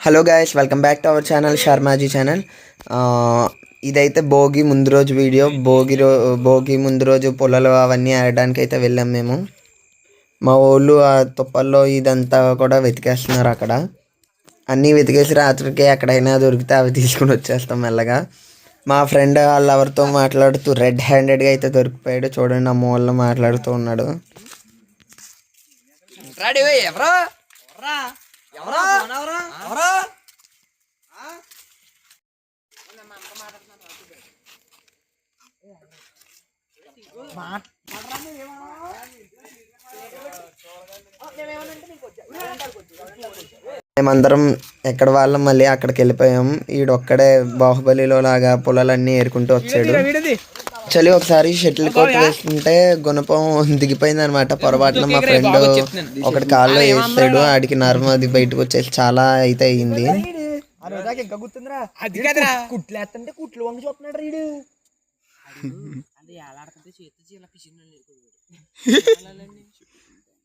Hello guys, welcome back to our channel Sharmaji channel. ఇదైతే భోగి ముందు రోజు వీడియో. భోగి ముందు రోజు పొలాలు అవన్నీ ఆడడానికి అయితే వెళ్ళాం మేము. మా ఊళ్ళు ఆ తుప్పల్లో ఇదంతా కూడా వెతికేస్తున్నారు. అక్కడ అన్నీ వెతికేసి రాత్రికి ఎక్కడైనా దొరికితే అవి తీసుకుని వచ్చేస్తాం మెల్లగా. మా ఫ్రెండ్ వాళ్ళ ఎవరితో మాట్లాడుతూ రెడ్ హ్యాండెడ్గా అయితే దొరికిపోయాడు. చూడండి, అమ్మ వాళ్ళు మాట్లాడుతూ ఉన్నాడు. మేమందరం ఎక్కడ వాళ్ళం మళ్ళీ అక్కడికి వెళ్ళిపోయాం. ఈడొక్కడే బాహుబలిలో లాగా పొలాలన్నీ ఏరుకుంటూ వచ్చాడు. చలి ఒకసారి షటిల్ కోట్ వేసుకుంటే గుణపం దిగిపోయింది అనమాట. పొరపాటున మా ఫ్రెండ్ ఒకటి కాల్లో వేసాడు. ఆడికి నరం అది బయటకు వచ్చేసి చాలా అయితే అయ్యింది.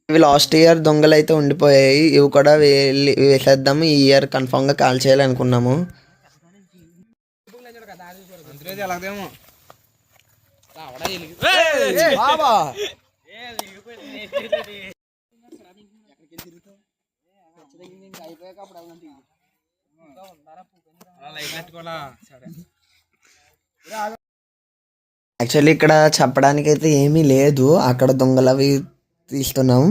ఇవి లాస్ట్ ఇయర్ దొంగలు అయితే ఉండిపోయాయి. ఇవి కూడా వేసేద్దాము. ఈ ఇయర్ కన్ఫామ్ గా కాల్ చేయాలనుకున్నాము. యాక్చువల్లీ ఇక్కడ చెప్పడానికి అయితే ఏమీ లేదు. అక్కడ దొంగలు అవి తీస్తున్నాం.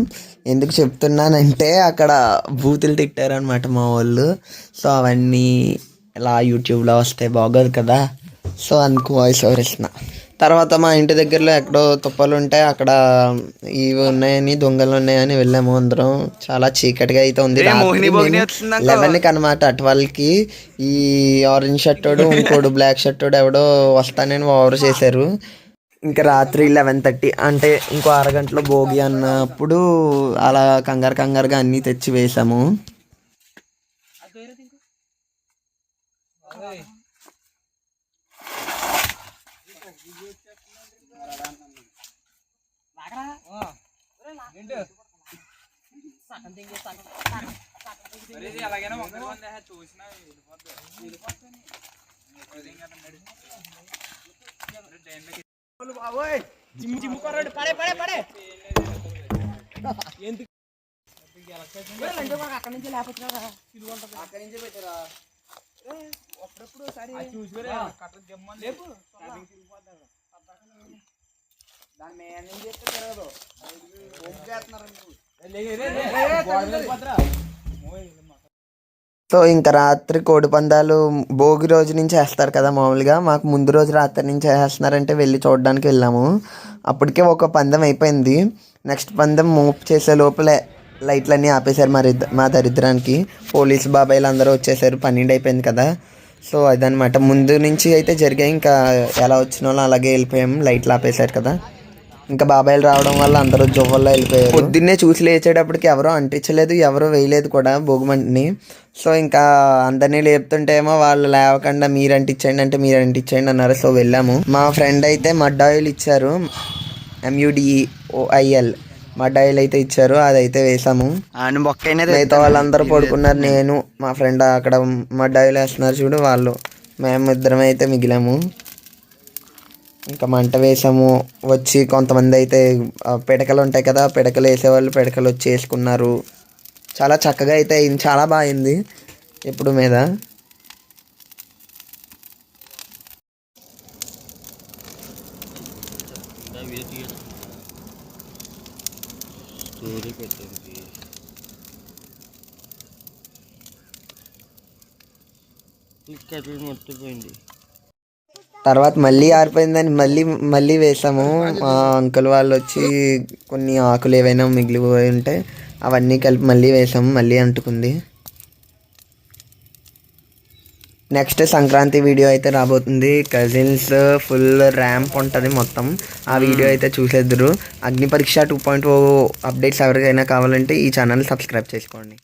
ఎందుకు చెప్తున్నానంటే అక్కడ బూతులు తిట్టారనమాట మా వాళ్ళు. సో అవన్నీ ఇలా యూట్యూబ్లో వస్తే బాగోదు కదా. సో అందుకు వాయిస్ ఓవర్ ఇస్తున్నా. తర్వాత మా ఇంటి దగ్గరలో ఎక్కడో తుప్పలు ఉంటే అక్కడ ఇవి ఉన్నాయని, దొంగలు ఉన్నాయని వెళ్ళాము అందరం. చాలా చీకటిగా అయితే ఉంది. 11కి అనమాట. 12కి ఈ ఆరెంజ్ షర్టోడు ఇంకోడు బ్లాక్ షర్టోడు ఎవడో వస్తానని ఓవర్ చేశారు. ఇంకా రాత్రి 11:30 అంటే ఇంకో అరగంటలో భోగి అన్నప్పుడు అలా కంగారుగా అన్నీ తెచ్చి వేసాము. సో ఇంకా రాత్రి కోడి పందాలు భోగి రోజు నుంచి వేస్తారు కదా మామూలుగా. మాకు ముందు రోజు రాత్రి నుంచి వేస్తున్నారంటే వెళ్ళి చూడడానికి వెళ్ళాము. అప్పటికే ఒక పందెం అయిపోయింది. నెక్స్ట్ పందెం మూవ్ చేసే లోపలే లైట్లన్నీ ఆపేశారు మా దరిద్రానికి. పోలీసు బాబాయిలు అందరూ వచ్చేసారు. 12 అయిపోయింది కదా. సో అదనమాట. ముందు నుంచి అయితే జరిగాయి. ఇంకా ఎలా వచ్చిన వాళ్ళు అలాగే వెళ్ళిపోయాము. లైట్లు ఆపేశారు కదా. ఇంకా బాబాయిలు రావడం వల్ల అందరూ జువ్వల్లో వెళ్ళిపోయారు. పొద్దున్నే చూసి లేచేటప్పటికి ఎవరో అంటించలేదు, ఎవరో వేయలేదు కూడా భోగిమంటని. సో ఇంకా అందరినీ లేపుతుంటేమో వాళ్ళు లేవకుండా మీరు అంటించండి అంటే మీరు అంటించండి అన్నారు. సో వెళ్ళాము. మా ఫ్రెండ్ అయితే మడ్ ఆయిల్ ఇచ్చారు. MUDOIL మడ్ ఆయిల్ అయితే ఇచ్చారు. అదైతే వేసాము. మిగతా వాళ్ళందరూ పడుకున్నారు. నేను మా ఫ్రెండ్ అక్కడ మడ్ ఆయిల్ వేస్తున్నారు చూడు, వాళ్ళు మేము ఇద్దరం అయితే మిగిలాము. ఇంకా మంట వేసాము. వచ్చి కొంతమంది అయితే పిడకలు ఉంటాయి కదా, పిడకలు వేసేవాళ్ళు పిడకలు వచ్చి వేసుకున్నారు. చాలా చక్కగా అయితే అయింది. చాలా బాగా అయింది. ఎప్పుడు మీద తర్వాత మళ్ళీ ఆరిపోయిందని మళ్ళీ వేసాము. మా అంకుల్ వాళ్ళు వచ్చి కొన్ని ఆకులు ఏవైనా మిగిలిపోయి ఉంటే అవన్నీ కలిపి మళ్ళీ వేసాము. మళ్ళీ అంటుకుంది. నెక్స్ట్ సంక్రాంతి వీడియో అయితే రాబోతుంది. కజిన్స్ ఫుల్ ర్యాంప్ ఉంటుంది మొత్తం. ఆ వీడియో అయితే చూసేద్దరు. అగ్ని పరీక్ష 2.0 అప్డేట్స్ ఎవరికైనా కావాలంటే ఈ ఛానల్ సబ్స్క్రైబ్ చేసుకోండి.